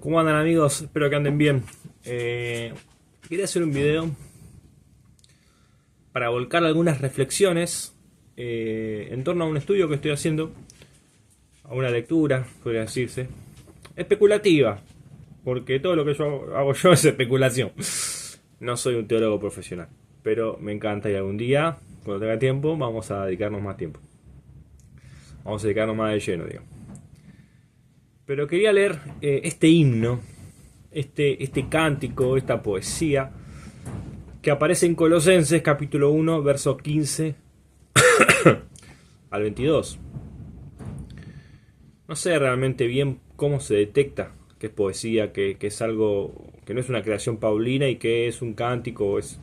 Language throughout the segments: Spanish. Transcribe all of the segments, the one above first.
¿Cómo andan, amigos? Espero que anden bien. Quería hacer un video para volcar algunas reflexiones en torno a un estudio que estoy haciendo, a una lectura, podría decirse, especulativa, porque todo lo que yo hago yo es especulación. No soy un teólogo profesional, pero me encanta, y algún día, cuando tenga tiempo, vamos a dedicarnos más tiempo. Vamos a dedicarnos más de lleno, digamos. Pero quería leer este himno, este cántico, esta poesía, que aparece en Colosenses capítulo 1, versos 15 al 22. No sé realmente bien cómo se detecta que es poesía, que es algo que no es una creación paulina y que es un cántico o es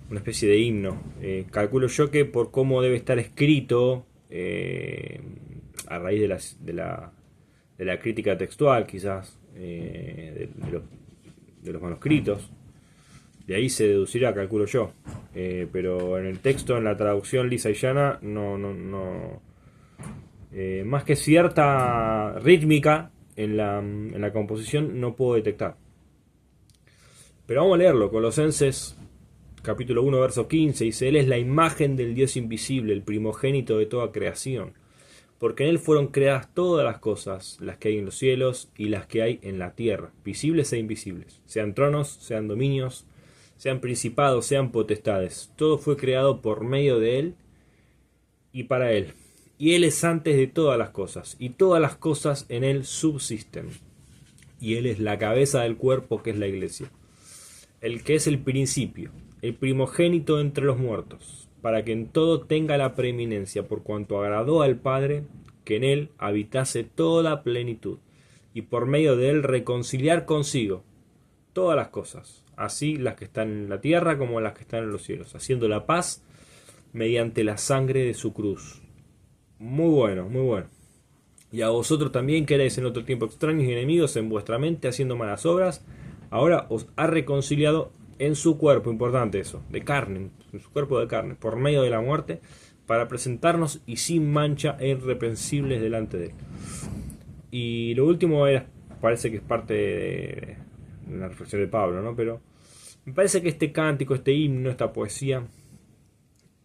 una especie de himno. Calculo yo que por cómo debe estar escrito, a raíz de la crítica textual, quizás, de los manuscritos, de ahí se deducirá, calculo yo. Pero en el texto, en la traducción lisa y llana, no. Más que cierta rítmica en la composición, no puedo detectar. Pero vamos a leerlo. Colosenses capítulo 1, verso 15, dice: Él es la imagen del Dios invisible, el primogénito de toda creación. Porque en Él fueron creadas todas las cosas, las que hay en los cielos y las que hay en la tierra, visibles e invisibles, sean tronos, sean dominios, sean principados, sean potestades. Todo fue creado por medio de Él y para Él. Y Él es antes de todas las cosas, y todas las cosas en Él subsisten. Y Él es la cabeza del cuerpo, que es la iglesia, el que es el principio, el primogénito entre los muertos, para que en todo tenga la preeminencia, por cuanto agradó al Padre que en Él habitase toda plenitud, y por medio de Él reconciliar consigo todas las cosas, así las que están en la tierra como las que están en los cielos, haciendo la paz mediante la sangre de su cruz. Muy bueno, muy bueno. Y a vosotros también, que erais en otro tiempo extraños y enemigos en vuestra mente, haciendo malas obras, ahora os ha reconciliado en su cuerpo, importante eso, de carne, en su cuerpo de carne, por medio de la muerte, para presentarnos y sin mancha e irreprensibles delante de Él. Y lo último parece que es parte de la reflexión de Pablo, ¿no? Pero me parece que este cántico, este himno, esta poesía,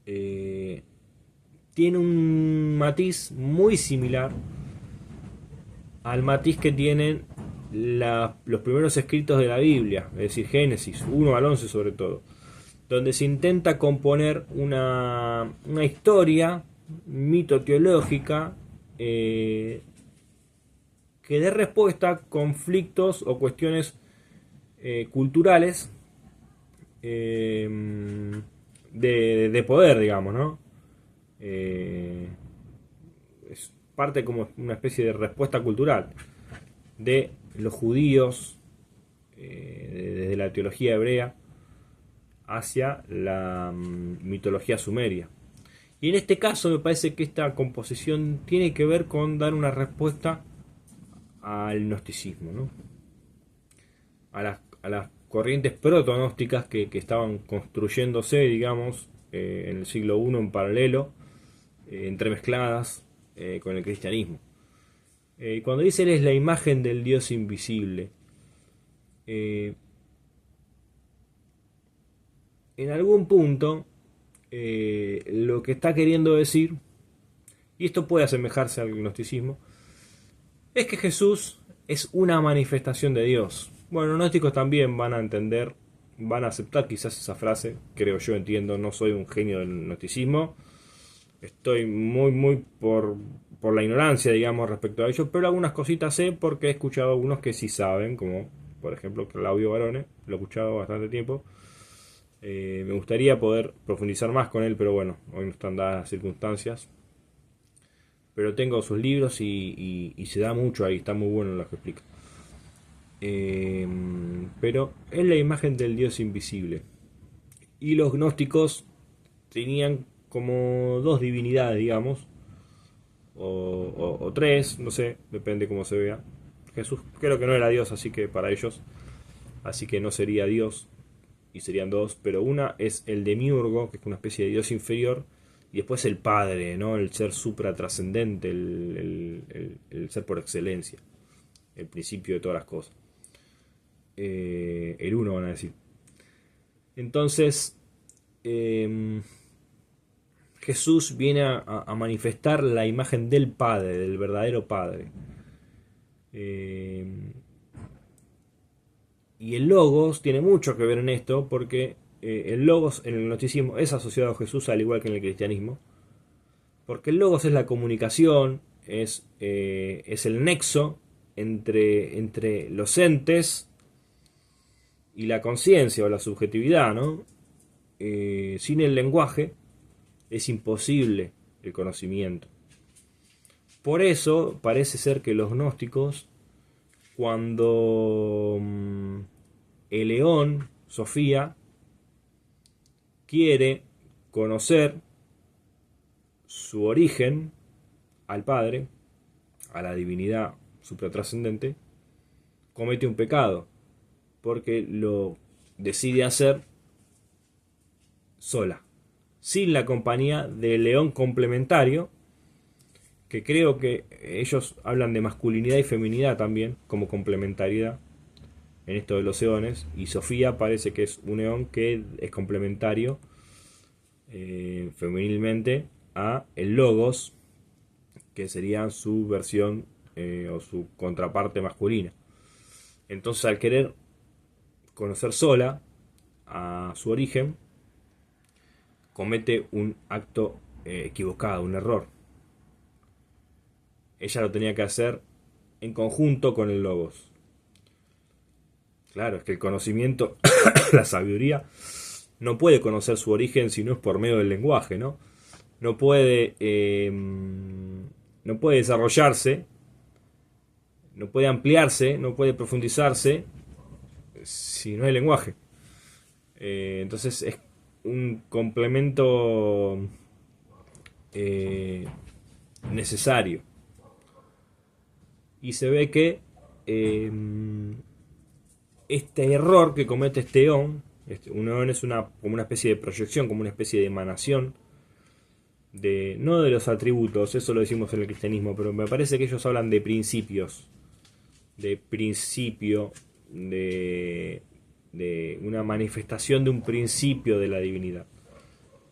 tiene un matiz muy similar al matiz que tienen los primeros escritos de la Biblia, es decir, Génesis 1 al 11 sobre todo, donde se intenta componer una historia mito-teológica, que dé respuesta a conflictos o cuestiones culturales, de poder, digamos, ¿no? Es parte como una especie de respuesta cultural de los judíos, desde la teología hebrea hacia la mitología sumeria. Y en este caso me parece que esta composición tiene que ver con dar una respuesta al gnosticismo, ¿no? A las corrientes proto-gnósticas que estaban construyéndose, digamos, en el siglo I en paralelo, entremezcladas con el cristianismo. Cuando dice Él es la imagen del Dios invisible, en algún punto, lo que está queriendo decir, y esto puede asemejarse al gnosticismo, es que Jesús es una manifestación de Dios. Bueno, los gnósticos también van a entender, van a aceptar quizás esa frase, creo yo, entiendo, no soy un genio del gnosticismo, estoy muy por la ignorancia, digamos, respecto a ello, pero algunas cositas sé porque he escuchado a algunos que sí saben, como por ejemplo Claudio Barone, lo he escuchado bastante tiempo. Me gustaría poder profundizar más con él, pero bueno, hoy no están dadas las circunstancias. Pero tengo sus libros y se da mucho ahí, está muy bueno lo que explica. Pero es la imagen del Dios invisible. Y los gnósticos tenían como dos divinidades, digamos, o tres, no sé, depende cómo se vea. Jesús creo que no era Dios, así que para ellos, así que no sería Dios, y serían dos, pero una es el demiurgo, que es una especie de Dios inferior, y después el Padre, ¿no? El ser supratrascendente, el ser por excelencia, el principio de todas las cosas. el uno, van a decir. Entonces, Jesús viene a manifestar la imagen del Padre, del verdadero Padre. Y el Logos tiene mucho que ver en esto, porque el Logos en el gnosticismo es asociado a Jesús al igual que en el cristianismo, porque el Logos es la comunicación, es el nexo entre los entes y la conciencia o la subjetividad, ¿no? Sin el lenguaje es imposible el conocimiento. Por eso parece ser que los gnósticos, cuando el león, Sofía, quiere conocer su origen al Padre, a la divinidad supratrascendente, comete un pecado, porque lo decide hacer sola, sin la compañía del león complementario, que creo que ellos hablan de masculinidad y feminidad también, como complementariedad en esto de los eones, y Sofía parece que es un eón que es complementario femenilmente a el Logos, que sería su versión o su contraparte masculina. Entonces, al querer conocer sola a su origen, comete un acto equivocado, un error. Ella lo tenía que hacer en conjunto con el Logos. Claro, es que el conocimiento, la sabiduría, no puede conocer su origen si no es por medio del lenguaje, ¿no? No puede desarrollarse, no puede ampliarse, no puede profundizarse si no hay lenguaje. Entonces es un complemento necesario. Y se ve que este error que comete este eón, un eón es como una especie de proyección, como una especie de emanación, no de los atributos, eso lo decimos en el cristianismo, pero me parece que ellos hablan de principios, de principio, de una manifestación de un principio de la divinidad.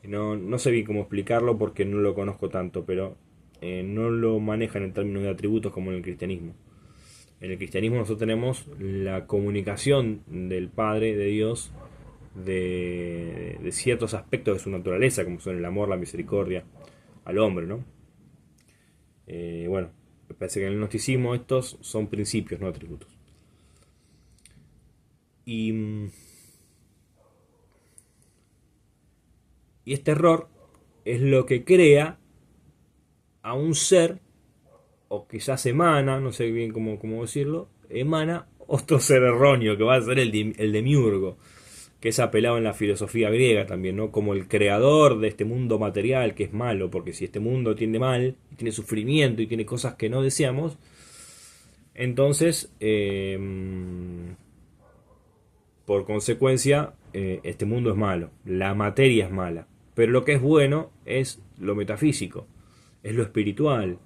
No sé bien cómo explicarlo porque no lo conozco tanto, pero no lo manejan en términos de atributos como en el cristianismo. En el cristianismo nosotros tenemos la comunicación del Padre, de Dios, de ciertos aspectos de su naturaleza, como son el amor, la misericordia al hombre, ¿no? Bueno, me parece que en el gnosticismo estos son principios, no atributos. Y este error es lo que crea a un ser, o quizás emana, no sé bien cómo decirlo, emana otro ser erróneo, que va a ser el demiurgo, que es apelado en la filosofía griega también, ¿no? Como el creador de este mundo material que es malo, porque si este mundo tiende mal, tiene sufrimiento y tiene cosas que no deseamos, entonces, por consecuencia, este mundo es malo, la materia es mala, pero lo que es bueno es lo metafísico, es lo espiritual,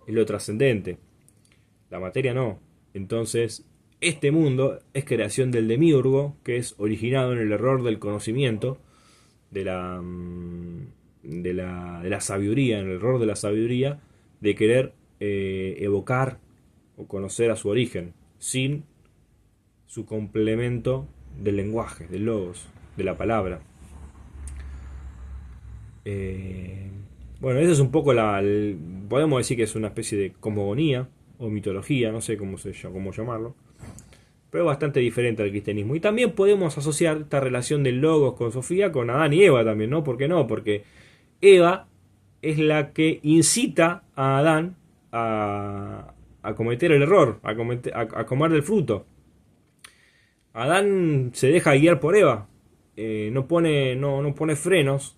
es lo trascendente, la materia no. Entonces, este mundo es creación del demiurgo, que es originado en el error del conocimiento, de la sabiduría, en el error de la sabiduría, de querer evocar o conocer a su origen, sin su complemento del lenguaje, del logos, de la palabra. Bueno, esa es un poco podemos decir que es una especie de cosmogonía o mitología, no sé cómo llamarlo, pero bastante diferente al cristianismo. Y también podemos asociar esta relación del logos con Sofía con Adán y Eva también, ¿no? ¿Por qué no? Porque Eva es la que incita a Adán a cometer el error, a comer del fruto. Adán se deja guiar por Eva, no pone frenos,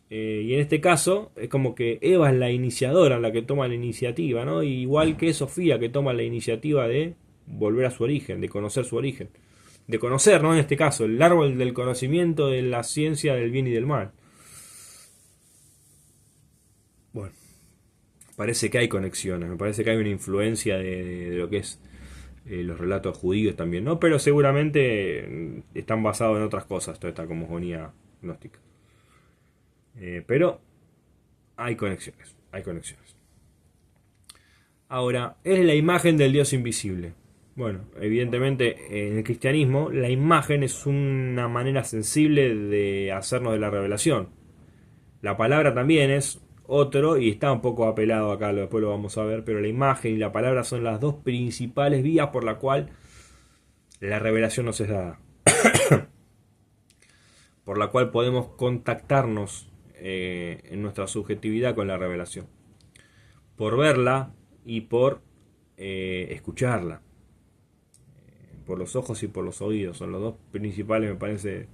y en este caso es como que Eva es la iniciadora, la que toma la iniciativa, ¿no? Igual que Sofía, que toma la iniciativa de volver a su origen, de conocer su origen, de conocer, ¿no? En este caso, el árbol del conocimiento de la ciencia del bien y del mal. Bueno, parece que hay conexiones, me parece que hay una influencia de lo que es los relatos judíos también, ¿no? Pero seguramente están basados en otras cosas, toda esta cosmogonía gnóstica. Pero hay conexiones, hay conexiones. Ahora, es la imagen del Dios invisible. Bueno, evidentemente en el cristianismo la imagen es una manera sensible de hacernos de la revelación. La palabra también es otro y está un poco apelado acá, después lo vamos a ver, pero la imagen y la palabra son las dos principales vías por la cual la revelación nos es dada. Por la cual podemos contactarnos en nuestra subjetividad con la revelación. Por verla y por escucharla. Por los ojos y por los oídos. Son los dos principales, me parece,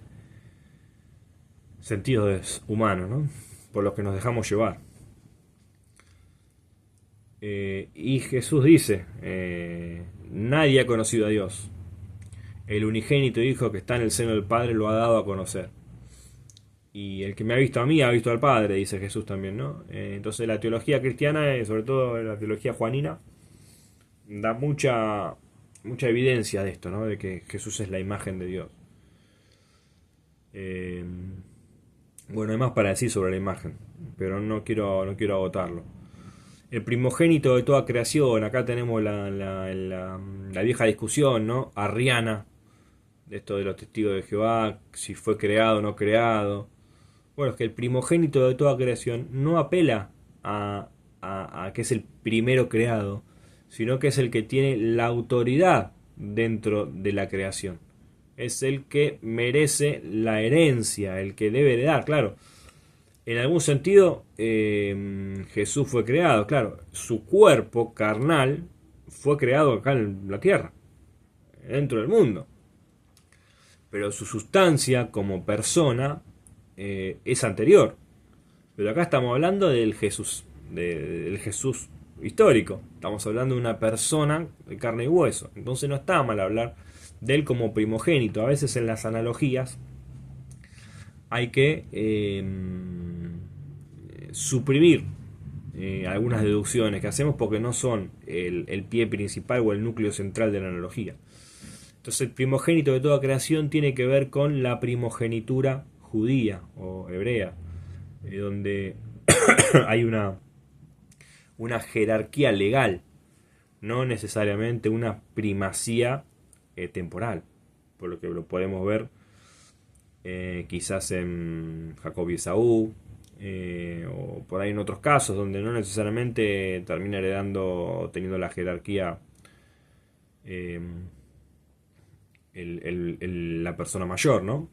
sentidos humanos, ¿no? Por los que nos dejamos llevar. Y Jesús dice, nadie ha conocido a Dios. El unigénito Hijo que está en el seno del Padre lo ha dado a conocer. Y el que me ha visto a mí ha visto al Padre, dice Jesús también, ¿no? Entonces la teología cristiana, sobre todo la teología juanina, da mucha evidencia de esto, ¿no? De que Jesús es la imagen de Dios. Bueno, hay más para decir sobre la imagen, pero no quiero agotarlo. El primogénito de toda creación, acá tenemos la vieja discusión, ¿no? Arriana, de esto de los testigos de Jehová, si fue creado o no creado. Bueno, es que el primogénito de toda creación no apela a que es el primero creado, sino que es el que tiene la autoridad dentro de la creación. Es el que merece la herencia, el que debe de dar, claro. En algún sentido, Jesús fue creado, claro. Su cuerpo carnal fue creado acá en la tierra, dentro del mundo. Pero su sustancia como persona es anterior. Pero acá estamos hablando del Jesús, del Jesús histórico. Estamos hablando de una persona de carne y hueso. Entonces no está mal hablar de él como primogénito. A veces en las analogías hay que suprimir algunas deducciones que hacemos porque no son el pie principal o el núcleo central de la analogía. Entonces el primogénito de toda creación tiene que ver con la primogenitura judía o hebrea, donde hay una jerarquía legal, no necesariamente una primacía temporal, por lo que lo podemos ver quizás en Jacob y Esaú, o por ahí en otros casos donde no necesariamente termina heredando o teniendo la jerarquía la persona mayor, ¿no?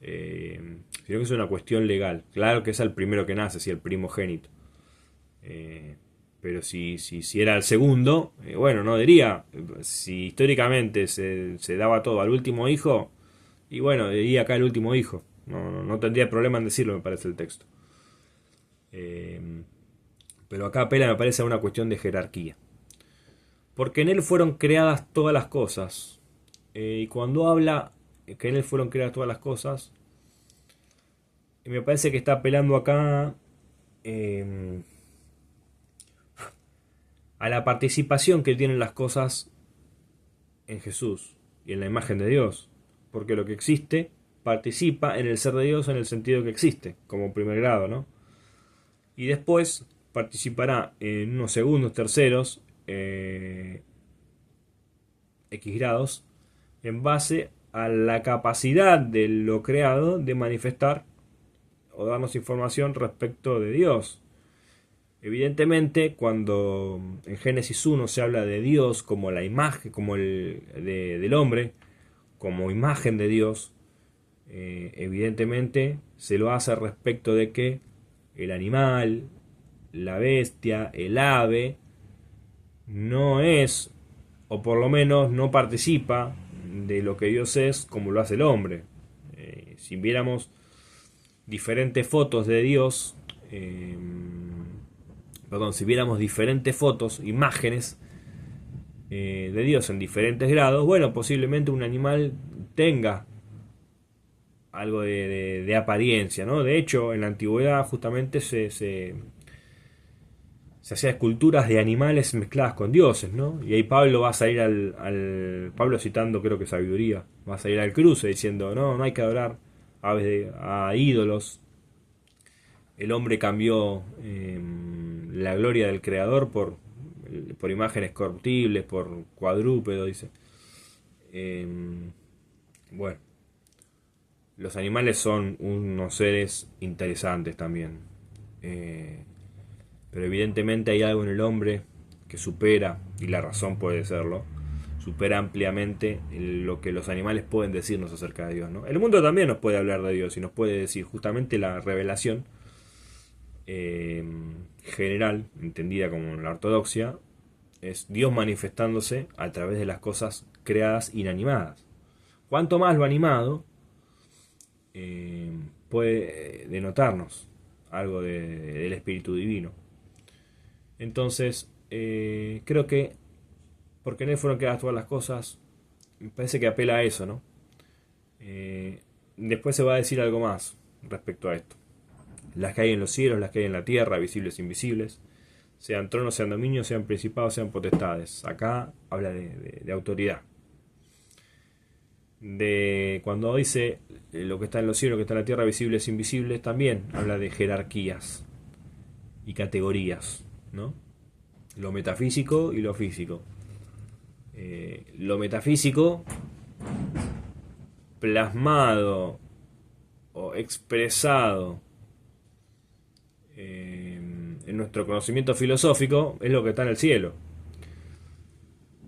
Sino que es una cuestión legal. Claro que es el primero que nace, si el primogénito. Pero si era el segundo, bueno, no diría, si históricamente se daba todo al último hijo, y bueno, diría acá el último hijo. No tendría problema en decirlo, me parece el texto. Pero acá apela, me parece, a una cuestión de jerarquía. Porque en él fueron creadas todas las cosas. Y cuando habla que en él fueron creadas todas las cosas, me parece que está apelando acá a la participación que tienen las cosas en Jesús y en la imagen de Dios. Porque lo que existe participa en el ser de Dios en el sentido que existe, como primer grado, ¿no? Y después participará en unos segundos, terceros, X grados, en base a la capacidad de lo creado de manifestar o darnos información respecto de Dios. Evidentemente, cuando en Génesis 1 se habla de Dios como la imagen, como del hombre, como imagen de Dios, evidentemente se lo hace respecto de que el animal, la bestia, el ave, no es, o por lo menos no participa de lo que Dios es como lo hace el hombre. Si viéramos diferentes fotos de Dios, si viéramos diferentes fotos, imágenes de Dios en diferentes grados, bueno, posiblemente un animal tenga algo de apariencia, ¿no? De hecho, en la antigüedad justamente se se hacía esculturas de animales mezcladas con dioses, ¿no? Y ahí Pablo va a salir Pablo citando, creo que sabiduría, va a salir al cruce diciendo, no, no hay que adorar a ídolos. El hombre cambió la gloria del creador por imágenes corruptibles, por cuadrúpedo, dice. Bueno, los animales son unos seres interesantes también. Pero evidentemente hay algo en el hombre que supera, y la razón puede serlo, supera ampliamente lo que los animales pueden decirnos acerca de Dios, ¿no? El mundo también nos puede hablar de Dios y nos puede decir justamente la revelación general, entendida como la ortodoxia, es Dios manifestándose a través de las cosas creadas inanimadas. Cuanto más lo animado puede denotarnos algo del Espíritu Divino. Entonces, creo que porque en él fueron creadas todas las cosas, me parece que apela a eso, ¿no? Después se va a decir algo más respecto a esto. Las que hay en los cielos, las que hay en la tierra, visibles e invisibles, sean tronos, sean dominios, sean principados, sean potestades. Acá habla de autoridad. Cuando dice lo que está en los cielos, lo que está en la tierra, visibles e invisibles, también habla de jerarquías y categorías, ¿no? Lo metafísico y lo físico. Lo metafísico plasmado o expresado en nuestro conocimiento filosófico es lo que está en el cielo,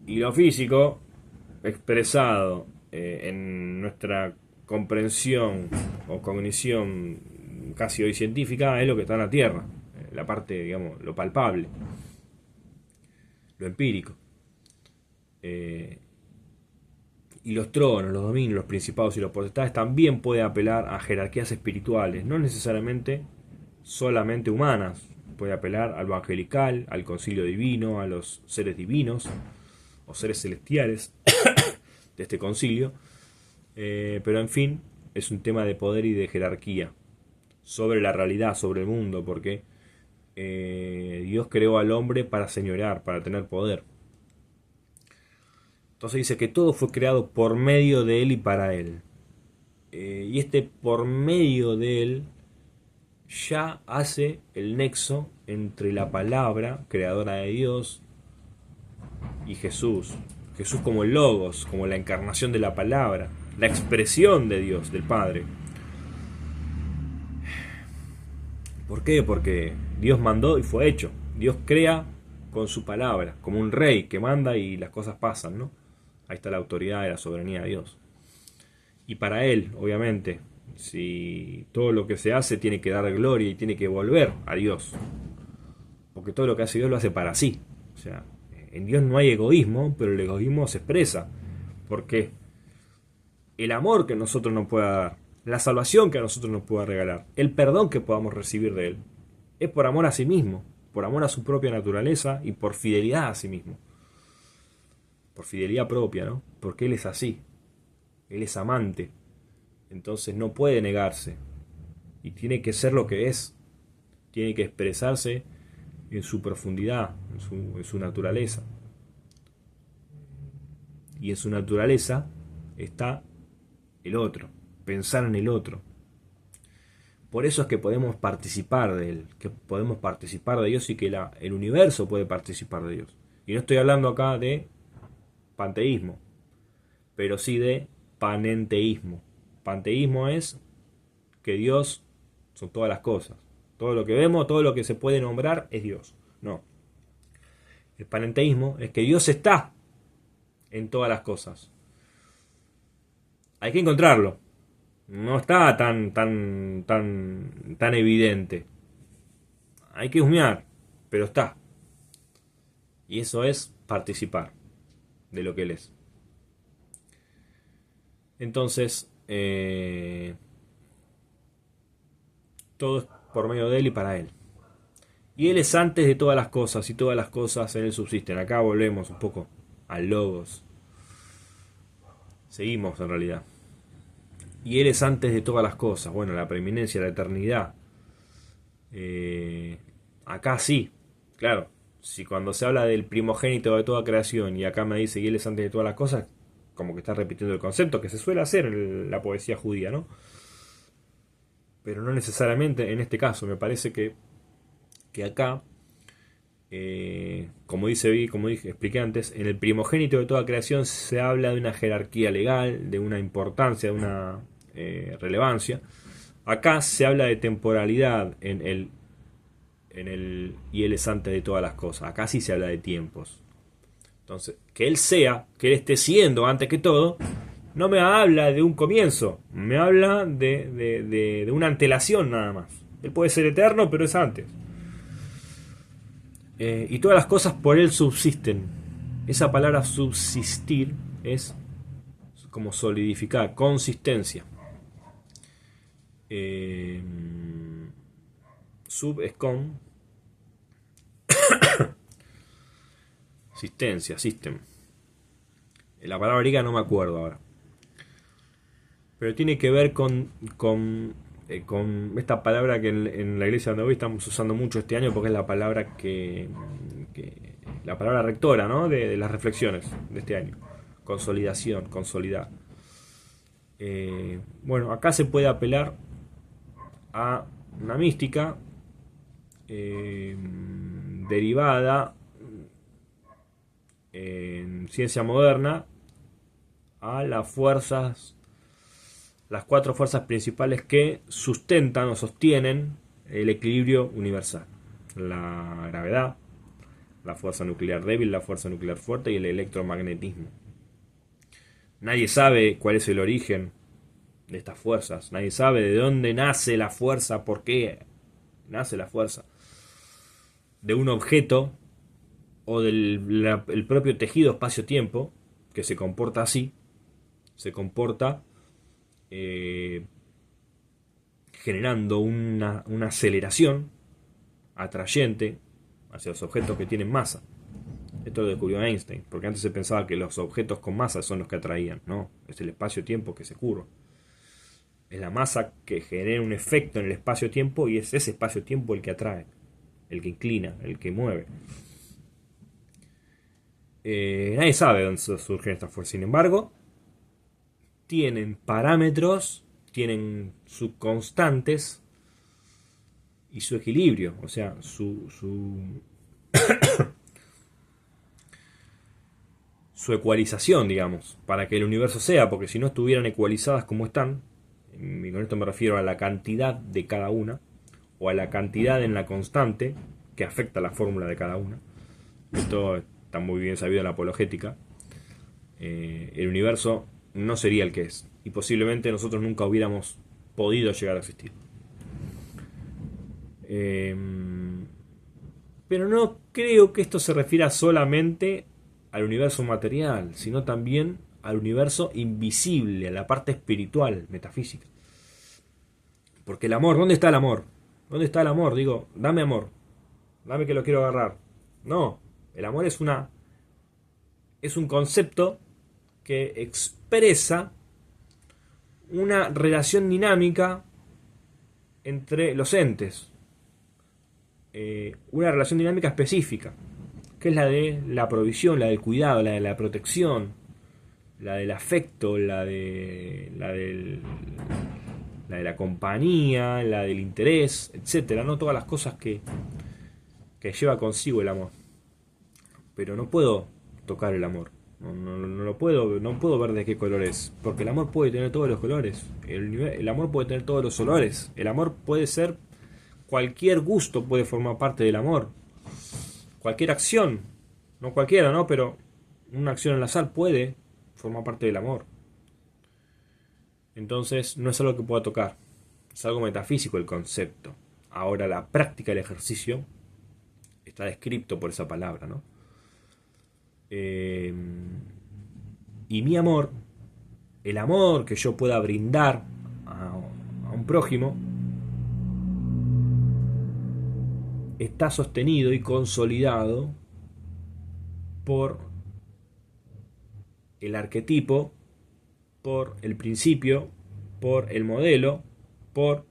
y lo físico expresado en nuestra comprensión o cognición casi hoy científica es lo que está en la tierra, la parte, digamos, lo palpable, lo empírico. Y los tronos, los dominios, los principados y los potestades también pueden apelar a jerarquías espirituales, no necesariamente solamente humanas. Puede apelar a lo angelical, al concilio divino, a los seres divinos o seres celestiales de este concilio. Pero en fin, es un tema de poder y de jerarquía sobre la realidad, sobre el mundo, porque Dios creó al hombre para señorear, para tener poder. Entonces dice que todo fue creado por medio de Él y para Él. Y este por medio de Él ya hace el nexo entre la palabra creadora de Dios y Jesús. Jesús como el Logos, como la encarnación de la palabra, la expresión de Dios, del Padre. ¿Por qué? Porque Dios mandó y fue hecho. Dios crea con su palabra, como un rey que manda y las cosas pasan, ¿no? Ahí está la autoridad y la soberanía de Dios. Y para Él, obviamente, si todo lo que se hace tiene que dar gloria y tiene que volver a Dios, porque todo lo que hace Dios lo hace para sí. O sea, en Dios no hay egoísmo, pero el egoísmo se expresa, porque el amor que nosotros nos pueda dar, la salvación que a nosotros nos pueda regalar, el perdón que podamos recibir de Él, es por amor a sí mismo, por amor a su propia naturaleza y por fidelidad a sí mismo, por fidelidad propia, ¿no? Porque Él es así, Él es amante. Entonces no puede negarse y tiene que ser lo que es, tiene que expresarse en su profundidad, en su naturaleza. Y en su naturaleza está el otro, pensar en el otro. Por eso es que podemos participar de Él, que podemos participar de Dios y que el universo puede participar de Dios. Y no estoy hablando acá de panteísmo, pero sí de panenteísmo. Panteísmo es que Dios son todas las cosas. Todo lo que vemos, todo lo que se puede nombrar es Dios. No. El panenteísmo es que Dios está en todas las cosas. Hay que encontrarlo. No está tan evidente. Hay que husmear, pero está. Y eso es participar de lo que Él es. Entonces, todo es por medio de Él y para Él. Y Él es antes de todas las cosas, y todas las cosas en Él subsisten. Acá volvemos un poco al Logos. Seguimos en realidad. Y Él es antes de todas las cosas. Bueno, la preeminencia, la eternidad. Acá sí. claro, si cuando se habla del primogénito de toda creación y acá me dice y él es antes de todas las cosas, como que está repitiendo el concepto que se suele hacer en la poesía judía, ¿no? Pero no necesariamente en este caso. Me parece que acá, como como dije, expliqué antes, en el primogénito de toda creación se habla de una jerarquía legal, de una importancia, de una relevancia. Acá se habla de temporalidad y él es antes de todas las cosas. Acá sí se habla de tiempos. Entonces, que él esté siendo antes que todo, no me habla de un comienzo, me habla de una antelación nada más. Él puede ser eterno, pero es antes. Y todas las cosas por él subsisten. Esa palabra subsistir es como solidificar, consistencia. Eh, Sub es con, Sistencia, system. La palabra griega no me acuerdo ahora. Pero tiene que ver con esta palabra que en la iglesia donde hoy estamos usando mucho este año porque es la palabra la palabra rectora, ¿no? De las reflexiones de este año. Consolidación, consolidar. Bueno, acá se puede apelar a una mística derivada en ciencia moderna a las cuatro fuerzas principales que sustentan o sostienen el equilibrio universal: la gravedad, la fuerza nuclear débil, la fuerza nuclear fuerte y el electromagnetismo. Nadie sabe cuál es el origen de estas fuerzas, nadie sabe de dónde nace la fuerza, por qué nace la fuerza de un objeto o el propio tejido espacio-tiempo que se comporta así, se comporta generando una aceleración atrayente hacia los objetos que tienen masa. Esto lo descubrió Einstein, porque antes se pensaba que los objetos con masa son los que atraían. No, es el espacio-tiempo que se curva. Es la masa que genera un efecto en el espacio-tiempo y es ese espacio-tiempo el que atrae, el que inclina, el que mueve. Nadie sabe dónde surgen estas fuerzas. Sin embargo, tienen parámetros, tienen subconstantes y su equilibrio, o sea, su ecualización, digamos, para que el universo sea, porque si no estuvieran ecualizadas como están, y con esto me refiero a la cantidad de cada una, o a la cantidad en la constante que afecta la fórmula de cada una. Esto está muy bien sabido en la apologética. El universo no sería el que es, y posiblemente nosotros nunca hubiéramos podido llegar a existir. Pero no creo que esto se refiera solamente al universo material, sino también al universo invisible, a la parte espiritual, metafísica. Porque el amor, ¿dónde está el amor? ¿Dónde está el amor? Digo, dame amor, dame que lo quiero agarrar. No, el amor es un concepto que expresa una relación dinámica entre los entes. Una relación dinámica específica, que es la de la provisión, la del cuidado, la de la protección, la del afecto, la de la compañía, la del interés, etcétera, no todas las cosas que lleva consigo el amor. Pero no puedo tocar el amor. No puedo ver de qué color es. Porque el amor puede tener todos los colores. El amor puede tener todos los olores. El amor puede ser cualquier gusto, puede formar parte del amor. Cualquier acción, no cualquiera, ¿no? Pero una acción al azar puede formar parte del amor. Entonces no es algo que pueda tocar. Es algo metafísico el concepto. Ahora la práctica del ejercicio está descrito por esa palabra, ¿no? Y mi amor, el amor que yo pueda brindar a un prójimo, está sostenido y consolidado por el arquetipo, por el principio, por el modelo, por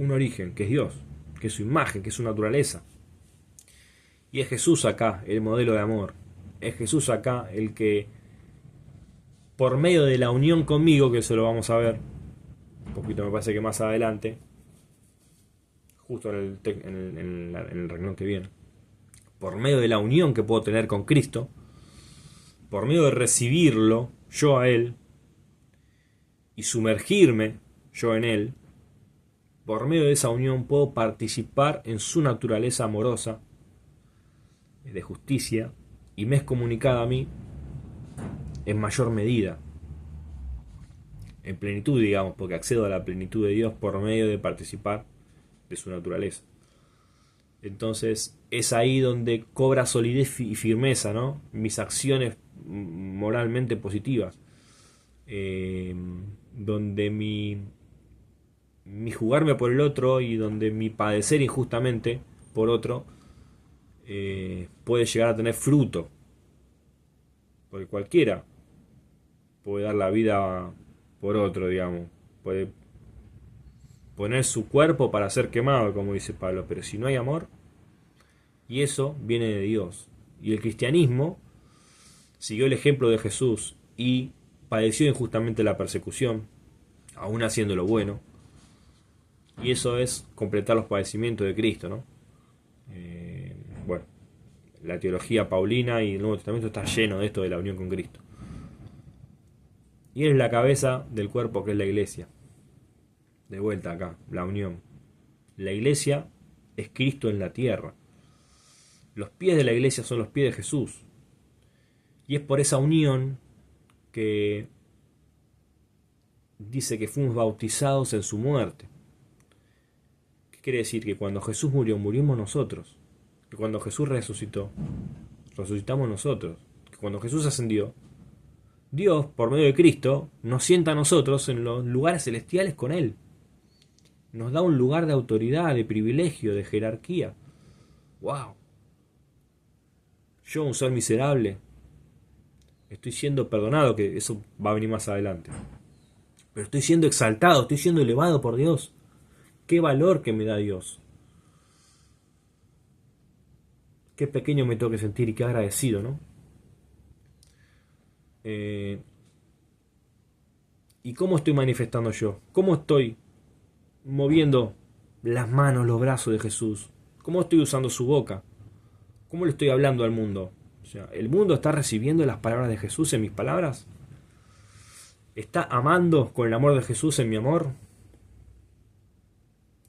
un origen, que es Dios, que es su imagen, que es su naturaleza. Y es Jesús acá el modelo de amor. Es Jesús acá el que, por medio de la unión conmigo, que eso lo vamos a ver un poquito, me parece que más adelante, justo en el renglón que viene, por medio de la unión que puedo tener con Cristo, por medio de recibirlo yo a Él y sumergirme yo en Él, por medio de esa unión puedo participar en su naturaleza amorosa, de justicia, y me es comunicada a mí en mayor medida, en plenitud, digamos, porque accedo a la plenitud de Dios por medio de participar de su naturaleza. Entonces es ahí donde cobra solidez y firmeza, ¿no? Mis acciones moralmente positivas, donde mi jugarme por el otro y donde mi padecer injustamente por otro puede llegar a tener fruto, porque cualquiera puede dar la vida por otro, digamos, puede poner su cuerpo para ser quemado, como dice Pablo, pero si no hay amor, y eso viene de Dios. Y el cristianismo siguió el ejemplo de Jesús y padeció injustamente la persecución, aún haciendo lo bueno, y eso es completar los padecimientos de Cristo, ¿no? Bueno, la teología paulina y el Nuevo Testamento está lleno de esto de la unión con Cristo. Y Él es la cabeza del cuerpo que es la iglesia. De vuelta acá, la unión. La iglesia es Cristo en la tierra. Los pies de la iglesia son los pies de Jesús. Y es por esa unión que dice que fuimos bautizados en su muerte. ¿Qué quiere decir? Que cuando Jesús murió, murimos nosotros. Que cuando Jesús resucitó, resucitamos nosotros. Que cuando Jesús ascendió, Dios, por medio de Cristo, nos sienta a nosotros en los lugares celestiales con Él. Nos da un lugar de autoridad, de privilegio, de jerarquía. ¡Wow! Yo, un ser miserable, estoy siendo perdonado, que eso va a venir más adelante. Pero estoy siendo exaltado, estoy siendo elevado por Dios. ¡Qué valor que me da Dios! Qué pequeño me tengo que sentir y qué agradecido, ¿no? ¿Y cómo estoy manifestando yo? ¿Cómo estoy moviendo las manos, los brazos de Jesús? ¿Cómo estoy usando su boca? ¿Cómo le estoy hablando al mundo? O sea, ¿el mundo está recibiendo las palabras de Jesús en mis palabras? ¿Está amando con el amor de Jesús en mi amor?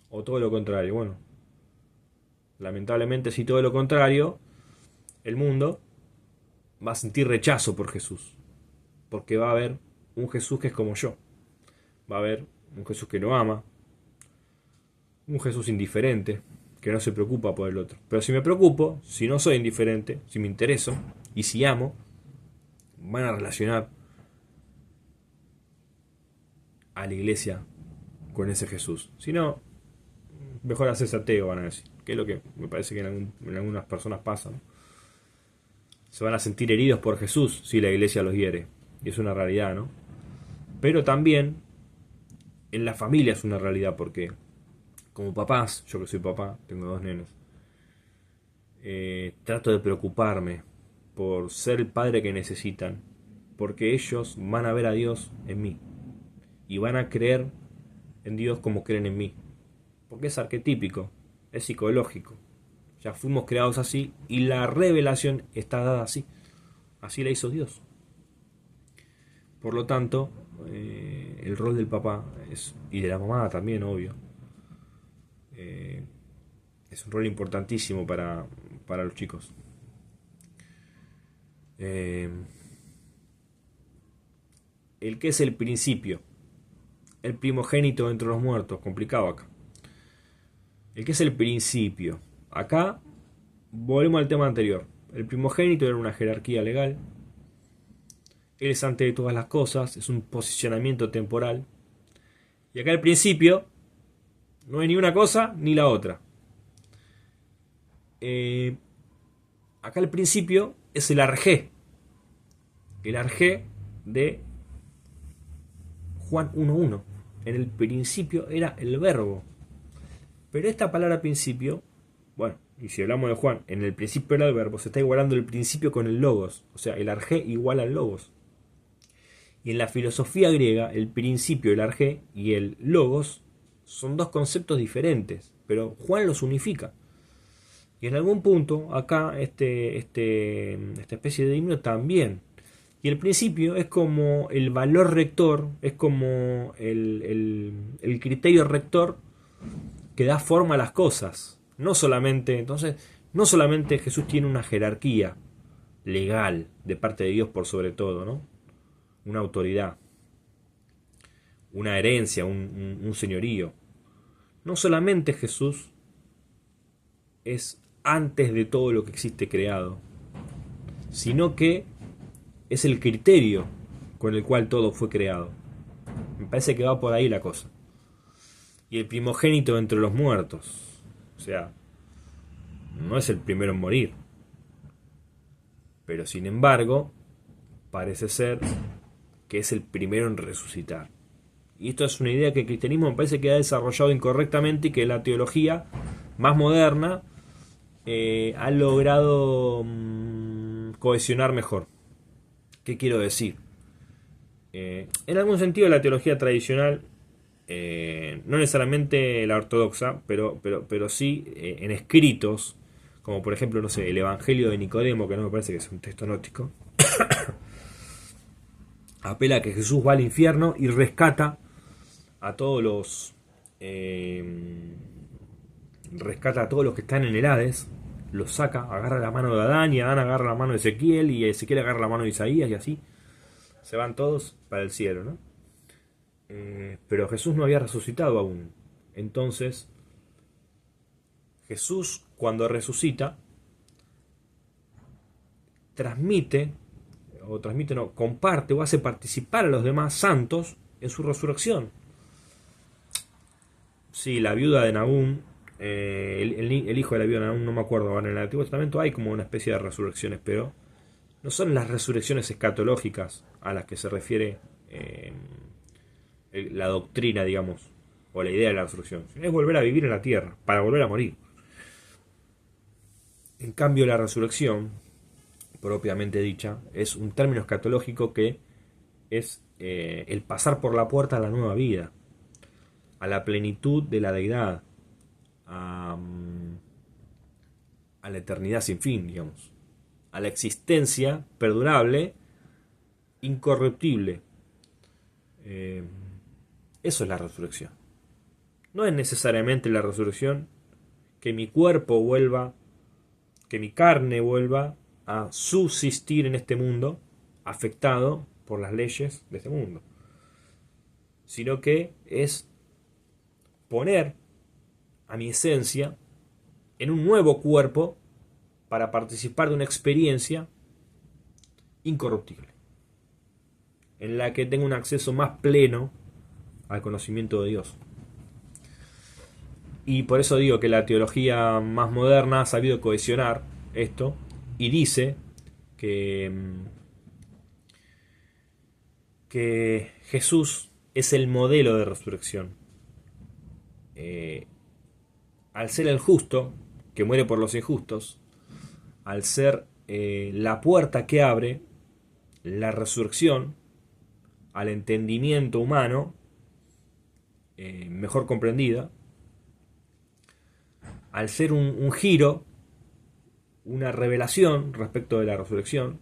¿O todo lo contrario? Bueno, lamentablemente, si todo lo contrario, el mundo va a sentir rechazo por Jesús. Porque va a haber un Jesús que es como yo. Va a haber un Jesús que no ama. Un Jesús indiferente, que no se preocupa por el otro. Pero si me preocupo, si no soy indiferente, si me intereso y si amo, van a relacionar a la iglesia con ese Jesús. Si no, mejor hacerse ateo, van a decir. Que es lo que me parece que en algunas personas pasa, ¿no? Se van a sentir heridos por Jesús si la iglesia los hiere. Y es una realidad, ¿no? Pero también en la familia es una realidad, porque como papás, yo que soy papá, tengo 2 nenes, trato de preocuparme por ser el padre que necesitan, porque ellos van a ver a Dios en mí y van a creer en Dios como creen en mí, porque es arquetípico, es psicológico, ya fuimos creados así y la revelación está dada así, así la hizo Dios. Por lo tanto, el rol del papá y de la mamá también, obvio, es un rol importantísimo para los chicos. El que es el principio, el primogénito entre los muertos, complicado acá. El que es el principio. Acá volvemos al tema anterior. El primogénito era una jerarquía legal. Él es antes de todas las cosas, es un posicionamiento temporal. Y acá el principio no es ni una cosa ni la otra. Acá el principio es el arjé. El arjé de Juan 1.1. En el principio era el verbo. Pero esta palabra principio, bueno, y si hablamos de Juan, en el principio era el verbo, se está igualando el principio con el logos, o sea, el arjé igual al logos. Y en la filosofía griega, el principio, el arjé y el logos son dos conceptos diferentes, pero Juan los unifica. Y en algún punto, acá, esta especie de himno también. Y el principio es como el valor rector, es como el criterio rector que da forma a las cosas. No solamente, entonces, no solamente Jesús tiene una jerarquía legal de parte de Dios por sobre todo, ¿no? Una autoridad, una herencia, un señorío. No solamente Jesús es antes de todo lo que existe creado, sino que es el criterio con el cual todo fue creado. Me parece que va por ahí la cosa. Y el primogénito entre los muertos, o sea, no es el primero en morir, pero sin embargo parece ser que es el primero en resucitar. Y esto es una idea que el cristianismo me parece que ha desarrollado incorrectamente y que la teología más moderna ha logrado cohesionar mejor. ¿Qué quiero decir? En algún sentido la teología tradicional, no necesariamente la ortodoxa, pero sí en escritos, como por ejemplo, no sé, el Evangelio de Nicodemo, que no me parece que es un texto gnóstico, apela a que Jesús va al infierno y rescata a todos los que están en el Hades, los saca, agarra la mano de Adán y Adán agarra la mano de Ezequiel y Ezequiel agarra la mano de Isaías y así se van todos para el cielo, ¿no? Pero Jesús no había resucitado aún. Entonces Jesús, cuando resucita, comparte o hace participar a los demás santos en su resurrección. Sí, la viuda de Nahum, el hijo de la viuda de Nahum, no me acuerdo ahora, en el Antiguo Testamento hay como una especie de resurrecciones, pero no son las resurrecciones escatológicas a las que se refiere la doctrina, digamos, o la idea de la resurrección. Es volver a vivir en la tierra, para volver a morir. En cambio, la resurrección, propiamente dicha, es un término escatológico que es el pasar por la puerta a la nueva vida, a la plenitud de la deidad, a la eternidad sin fin, digamos, a la existencia perdurable, incorruptible. Eso es la resurrección. No es necesariamente la resurrección que mi cuerpo vuelva, que mi carne vuelva a subsistir en este mundo, afectado por las leyes de este mundo, sino que es poner a mi esencia en un nuevo cuerpo para participar de una experiencia incorruptible, en la que tengo un acceso más pleno al conocimiento de Dios. Y por eso digo que la teología más moderna ha sabido cohesionar esto y dice que Jesús es el modelo de resurrección. Al ser el justo, que muere por los injustos, al ser la puerta que abre la resurrección al entendimiento humano, mejor comprendida, al ser un giro, una revelación respecto de la resurrección,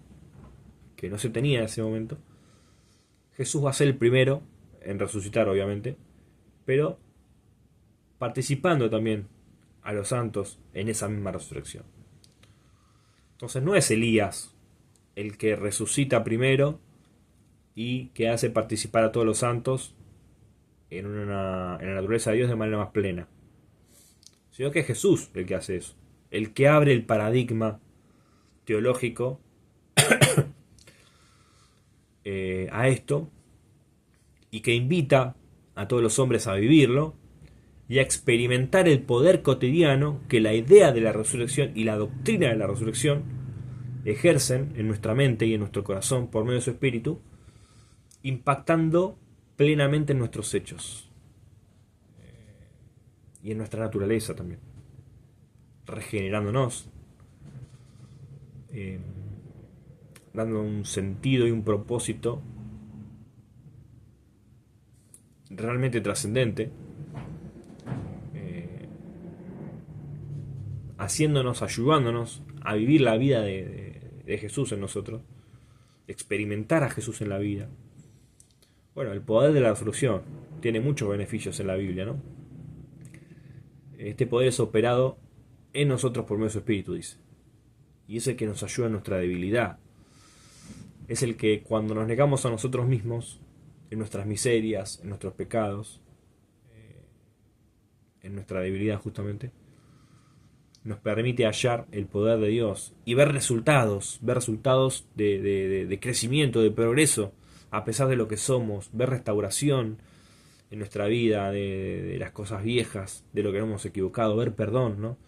que no se tenía en ese momento, Jesús va a ser el primero en resucitar, obviamente, pero participando también a los santos en esa misma resurrección. Entonces no es Elías el que resucita primero y que hace participar a todos los santos en la naturaleza de Dios de manera más plena, sino que es Jesús el que hace eso, el que abre el paradigma teológico a esto y que invita a todos los hombres a vivirlo y a experimentar el poder cotidiano que la idea de la resurrección y la doctrina de la resurrección ejercen en nuestra mente y en nuestro corazón por medio de su espíritu, impactando plenamente en nuestros hechos. y en nuestra naturaleza también, regenerándonos, dando un sentido y un propósito realmente trascendente, haciéndonos, ayudándonos a vivir la vida de Jesús en nosotros, experimentar a Jesús en la vida. Bueno, el poder de la absolución tiene muchos beneficios en la Biblia, ¿no? Este poder es operado en nosotros por medio de su Espíritu, dice. Y es el que nos ayuda en nuestra debilidad. Es el que cuando nos negamos a nosotros mismos, en nuestras miserias, en nuestros pecados, en nuestra debilidad justamente, nos permite hallar el poder de Dios y ver resultados de crecimiento, de progreso, a pesar de lo que somos, ver restauración en nuestra vida, de las cosas viejas, de lo que hemos equivocado, ver perdón, ¿no?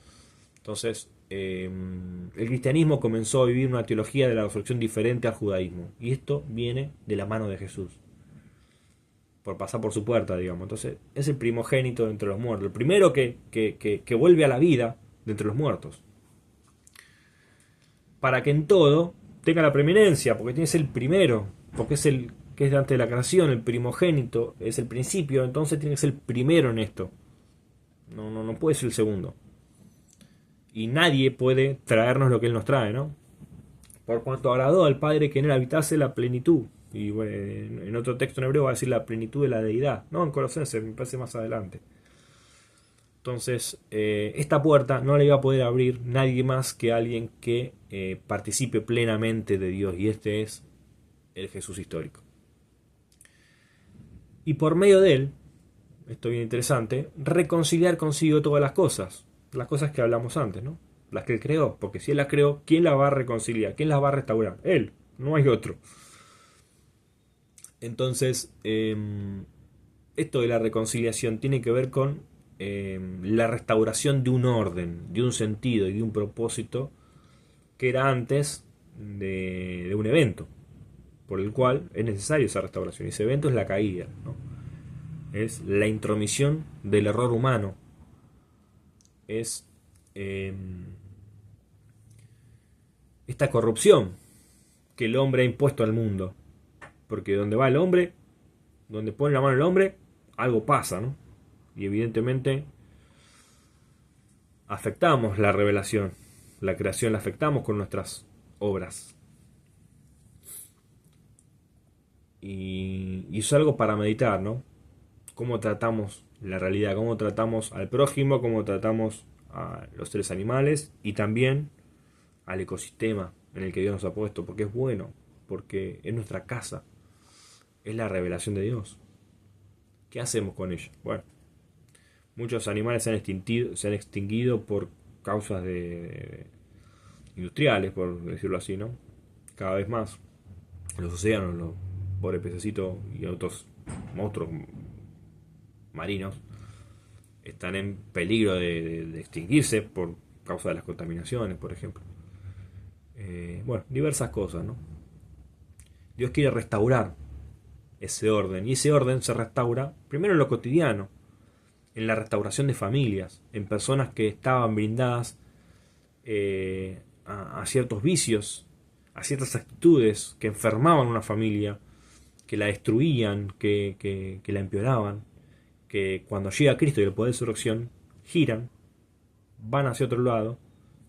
Entonces, el cristianismo comenzó a vivir una teología de la resurrección diferente al judaísmo, y esto viene de la mano de Jesús, por pasar por su puerta, digamos. Entonces, es el primogénito de entre los muertos, el primero que vuelve a la vida de entre los muertos, para que en todo tenga la preeminencia, porque tiene que ser el primero, porque es el que es antes de la creación, el primogénito, es el principio, entonces tiene que ser el primero en esto. No puede ser el segundo. Y nadie puede traernos lo que Él nos trae, ¿no? Por cuanto agradó al Padre que en Él habitase la plenitud. Y bueno, en otro texto en hebreo va a decir la plenitud de la deidad. No, en Colosenses, me parece más adelante. Entonces, esta puerta no la iba a poder abrir nadie más que alguien que participe plenamente de Dios. Y este es el Jesús histórico. Y por medio de Él, esto es bien interesante, reconciliar consigo todas las cosas que hablamos antes, ¿no? Las que Él creó, porque si Él las creó, ¿quién las va a reconciliar? ¿Quién las va a restaurar? Él, no hay otro. Entonces, esto de la reconciliación tiene que ver con la restauración de un orden, de un sentido y de un propósito que era antes de un evento, por el cual es necesaria esa restauración. Y ese evento es la caída, ¿no? Es la intromisión del error humano, es esta corrupción que el hombre ha impuesto al mundo, porque donde va el hombre, donde pone la mano el hombre, algo pasa, ¿no? Y evidentemente afectamos la revelación, la creación la afectamos con nuestras obras. Y es algo para meditar, ¿no? Cómo tratamos la realidad, cómo tratamos al prójimo, cómo tratamos a los seres animales y también al ecosistema en el que Dios nos ha puesto, porque es bueno, porque es nuestra casa, es la revelación de Dios. ¿Qué hacemos con ella? Bueno, muchos animales se han extinguido por causas industriales, por decirlo así, ¿no? Cada vez más. Los océanos, los pobres pececitos y otros monstruos marinos están en peligro de extinguirse por causa de las contaminaciones, por ejemplo. Bueno, diversas cosas, ¿no? Dios quiere restaurar ese orden, y ese orden se restaura primero en lo cotidiano, en la restauración de familias, en personas que estaban brindadas a ciertos vicios, a ciertas actitudes que enfermaban una familia, que la destruían, que la empeoraban, que cuando llega Cristo y el poder de resurrección, giran, van hacia otro lado,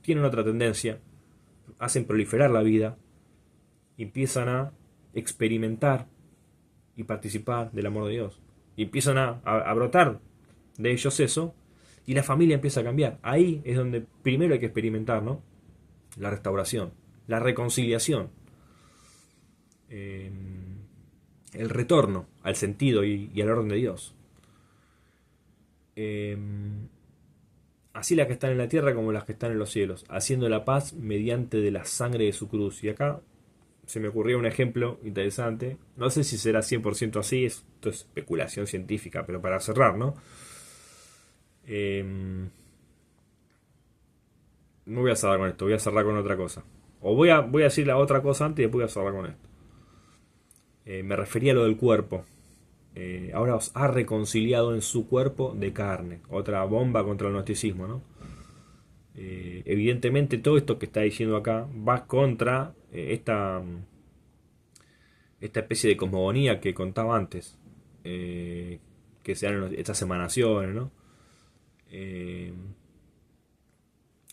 tienen otra tendencia, hacen proliferar la vida, y empiezan a experimentar y participar del amor de Dios, y empiezan a brotar de ellos eso, y la familia empieza a cambiar. Ahí es donde primero hay que experimentar, ¿no? La restauración, la reconciliación, el retorno al sentido y al orden de Dios. Así las que están en la tierra como las que están en los cielos, haciendo la paz mediante de la sangre de su cruz. Y acá se me ocurrió un ejemplo interesante. No sé si será 100% así, esto es especulación científica, pero para cerrar, ¿no? No voy a cerrar con esto, voy a cerrar con otra cosa. O voy a decir la otra cosa antes y después voy a cerrar con esto. Me refería a lo del cuerpo. ahora os ha reconciliado en su cuerpo de carne. Otra bomba contra el gnosticismo, ¿no? Evidentemente todo esto que está diciendo acá va contra esta especie de cosmogonía que contaba antes, que se dan estas emanaciones, ¿no?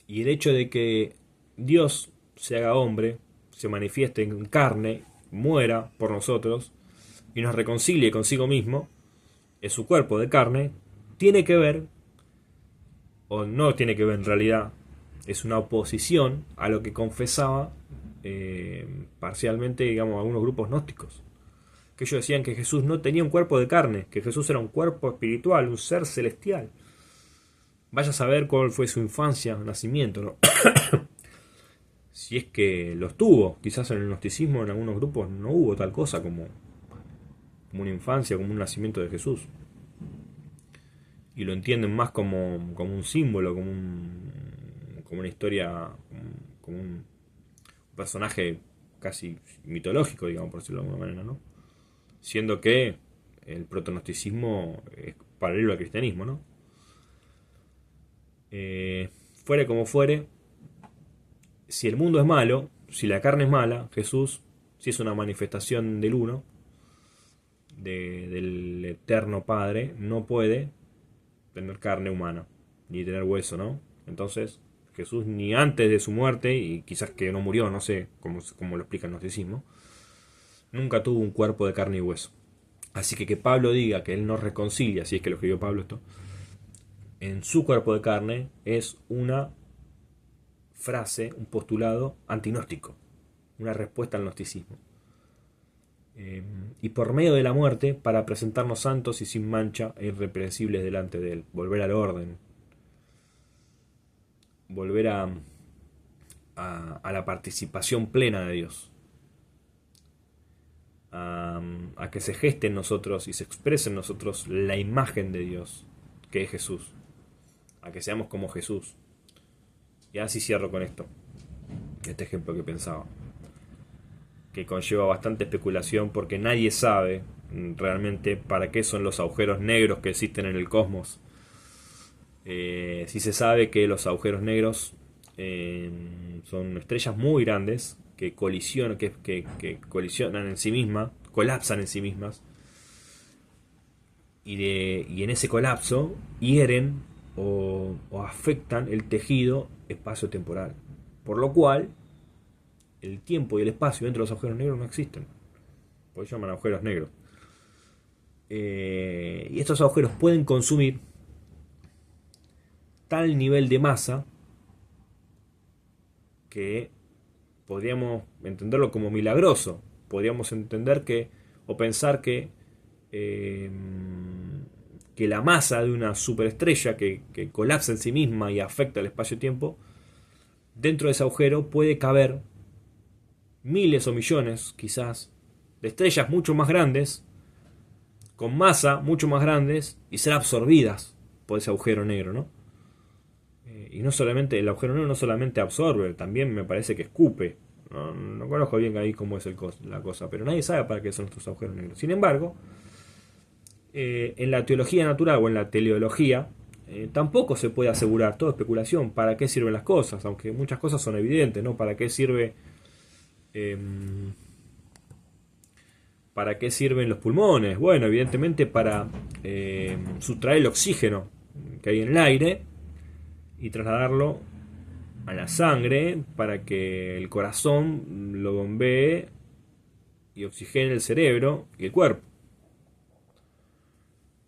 Y el hecho de que Dios se haga hombre, se manifieste en carne, muera por nosotros y nos reconcilie consigo mismo, en su cuerpo de carne, tiene que ver, o no tiene que ver en realidad, es una oposición a lo que confesaba parcialmente, digamos, algunos grupos gnósticos. Que ellos decían que Jesús no tenía un cuerpo de carne, que Jesús era un cuerpo espiritual, un ser celestial. Vaya a saber cuál fue su infancia, nacimiento, ¿no? Si es que los tuvo, quizás en el gnosticismo en algunos grupos no hubo tal cosa como una infancia, como un nacimiento de Jesús. Y lo entienden más como un símbolo, como una historia, como un personaje casi mitológico, digamos, por decirlo de alguna manera, ¿no? Siendo que el protognosticismo es paralelo al cristianismo, ¿no? Fuere como fuere, si el mundo es malo, si la carne es mala, Jesús, si es una manifestación del uno, del eterno Padre, no puede tener carne humana, ni tener hueso, ¿no? Entonces, Jesús ni antes de su muerte, y quizás que no murió, no sé cómo lo explica el gnosticismo, nunca tuvo un cuerpo de carne y hueso. Así que Pablo diga que él no reconcilia, si es que lo escribió Pablo esto, en su cuerpo de carne, es una frase, un postulado antinóstico, una respuesta al gnosticismo. Y por medio de la muerte, para presentarnos santos y sin mancha e irreprensibles delante de él, volver al orden, volver a la participación plena de Dios, a que se geste en nosotros y se exprese en nosotros la imagen de Dios, que es Jesús, a que seamos como Jesús. Y así cierro con esto, este ejemplo que pensaba, que conlleva bastante especulación porque nadie sabe realmente para qué son los agujeros negros que existen en el cosmos. Sí se sabe que los agujeros negros son estrellas muy grandes que colisionan, que colisionan en sí mismas, colapsan en sí mismas, y en ese colapso hieren o afectan el tejido espacio-temporal, por lo cual el tiempo y el espacio dentro de los agujeros negros no existen, por eso llaman agujeros negros. Y estos agujeros pueden consumir tal nivel de masa que podríamos entenderlo como milagroso. Podríamos entender que, o pensar que la masa de una superestrella que colapsa en sí misma y afecta el espacio-tiempo, dentro de ese agujero puede caber miles o millones, quizás, de estrellas mucho más grandes, con masa mucho más grandes, y ser absorbidas por ese agujero negro, ¿no? Y no solamente, el agujero negro no solamente absorbe, también me parece que escupe. No conozco bien ahí cómo es la cosa, pero nadie sabe para qué son estos agujeros negros. Sin embargo, en la teología natural o en la teleología, tampoco se puede asegurar, todo especulación, para qué sirven las cosas, aunque muchas cosas son evidentes, ¿no? ¿Para qué sirven los pulmones? Bueno, evidentemente para sustraer el oxígeno que hay en el aire y trasladarlo a la sangre para que el corazón lo bombee y oxigene el cerebro y el cuerpo.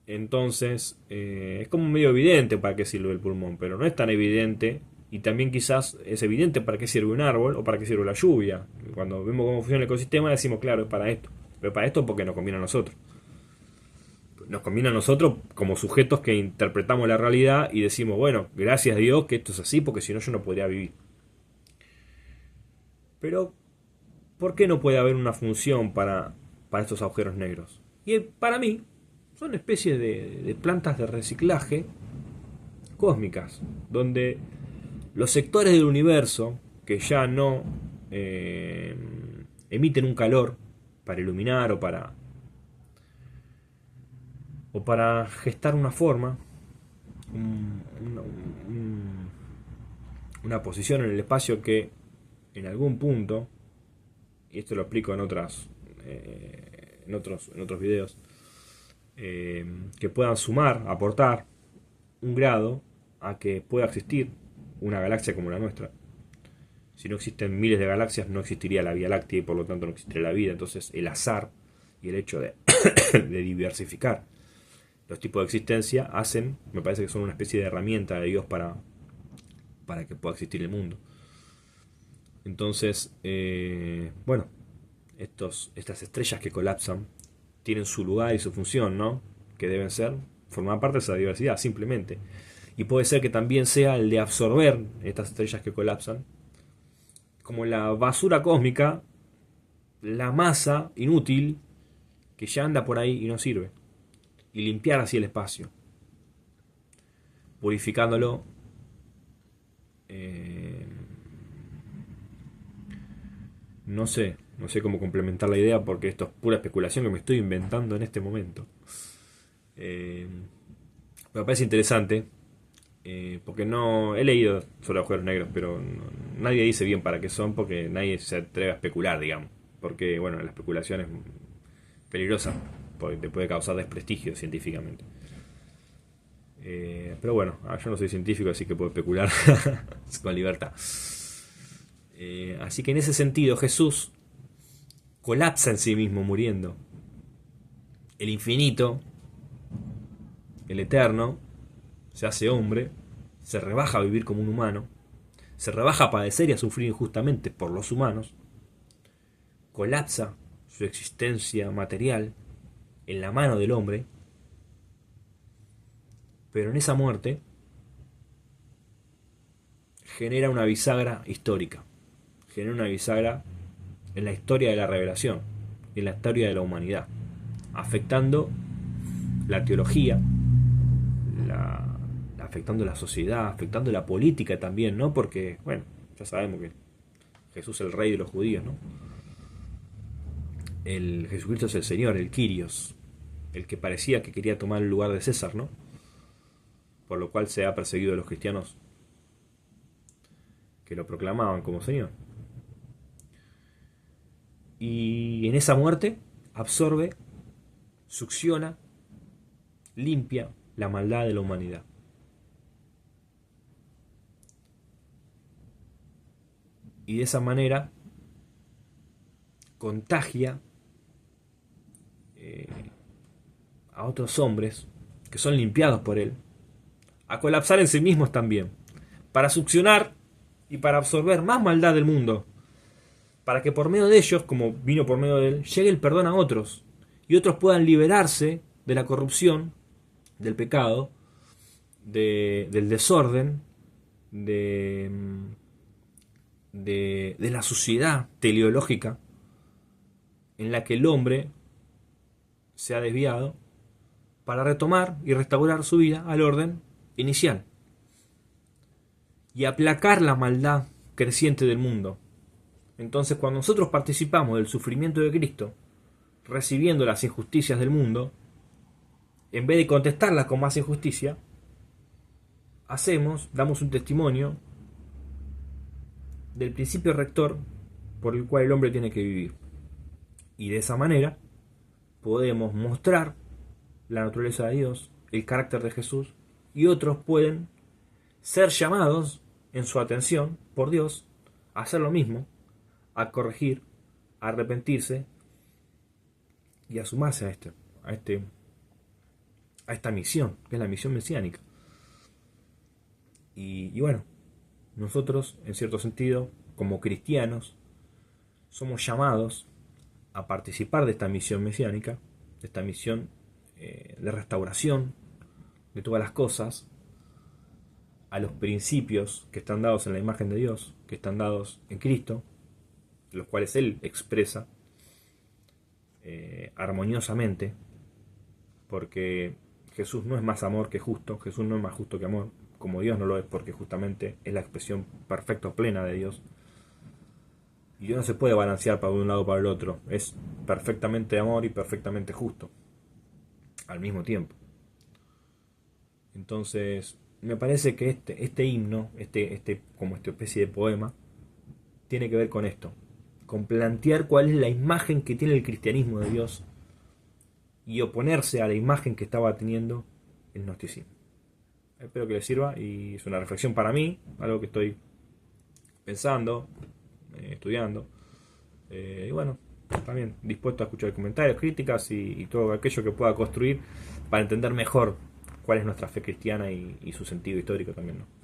Entonces, es como medio evidente para qué sirve el pulmón, pero no es tan evidente, y también quizás es evidente para qué sirve un árbol o para qué sirve la lluvia. Cuando vemos cómo funciona el ecosistema decimos, claro, es para esto. Pero para esto porque nos conviene a nosotros. Nos conviene a nosotros como sujetos que interpretamos la realidad y decimos, bueno, gracias a Dios que esto es así, porque si no yo no podría vivir. Pero, ¿por qué no puede haber una función para estos agujeros negros? Y para mí, son especies de plantas de reciclaje cósmicas, donde los sectores del universo que ya no emiten un calor para iluminar o para o para gestar una forma, un- una, una posición en el espacio que en algún punto, y esto lo explico en otros videos, que puedan sumar, aportar un grado a que pueda existir una galaxia como la nuestra. Si no existen miles de galaxias, no existiría la Vía Láctea y por lo tanto no existiría la vida. Entonces, el azar y el hecho de, de diversificar los tipos de existencia hacen, me parece que son una especie de herramienta de Dios para que pueda existir el mundo. Entonces, bueno, estas estrellas que colapsan tienen su lugar y su función, ¿no? Que deben ser, formar parte de esa diversidad, simplemente. Y puede ser que también sea el de absorber estas estrellas que colapsan, como la basura cósmica, la masa inútil que ya anda por ahí y no sirve. Y limpiar así el espacio, purificándolo. eh, no sé cómo complementar la idea porque esto es pura especulación que me estoy inventando en este momento. Me parece interesante porque no he leído sobre agujeros negros, pero nadie dice bien para qué son porque nadie se atreve a especular, digamos. Porque, bueno, la especulación es peligrosa porque te puede causar desprestigio científicamente. Pero bueno, yo no soy científico, así que puedo especular con libertad. Así que en ese sentido Jesús colapsa en sí mismo muriendo. El infinito, el eterno, se hace hombre, se rebaja a vivir como un humano, se rebaja a padecer y a sufrir injustamente por los humanos, colapsa su existencia material en la mano del hombre, pero en esa muerte genera una bisagra histórica, genera una bisagra en la historia de la revelación, en la historia de la humanidad, afectando la teología, afectando la sociedad, afectando la política también, ¿no? Porque, bueno, ya sabemos que Jesús es el rey de los judíos, ¿no? El Jesucristo es el Señor, el Kyrios, el que parecía que quería tomar el lugar de César, ¿no? Por lo cual se ha perseguido a los cristianos que lo proclamaban como Señor. Y en esa muerte absorbe, succiona, limpia la maldad de la humanidad. Y de esa manera contagia a otros hombres que son limpiados por él a colapsar en sí mismos también, para succionar y para absorber más maldad del mundo, para que por medio de ellos, como vino por medio de él, llegue el perdón a otros y otros puedan liberarse de la corrupción, del pecado, del desorden, de, de la suciedad teleológica en la que el hombre se ha desviado para retomar y restaurar su vida al orden inicial y aplacar la maldad creciente del mundo. Entonces, cuando nosotros participamos del sufrimiento de Cristo, recibiendo las injusticias del mundo, en vez de contestarlas con más injusticia, damos un testimonio del principio rector por el cual el hombre tiene que vivir. Y de esa manera podemos mostrar la naturaleza de Dios, el carácter de Jesús, y otros pueden ser llamados en su atención por Dios a hacer lo mismo, a corregir, a arrepentirse y a sumarse a esta misión, que es la misión mesiánica. Y bueno, nosotros, en cierto sentido, como cristianos, somos llamados a participar de esta misión mesiánica, de esta misión de restauración de todas las cosas, a los principios que están dados en la imagen de Dios, que están dados en Cristo, los cuales Él expresa armoniosamente, porque Jesús no es más amor que justo, Jesús no es más justo que amor, como Dios no lo es, porque justamente es la expresión perfecta o plena de Dios. Y Dios no se puede balancear para un lado o para el otro, es perfectamente amor y perfectamente justo al mismo tiempo. Entonces, me parece que este himno, como esta especie de poema, tiene que ver con esto, con plantear cuál es la imagen que tiene el cristianismo de Dios y oponerse a la imagen que estaba teniendo el gnosticismo. Espero que les sirva y es una reflexión para mí, algo que estoy pensando, estudiando. Y bueno, también dispuesto a escuchar comentarios, críticas y todo aquello que pueda construir para entender mejor cuál es nuestra fe cristiana y su sentido histórico también, ¿no?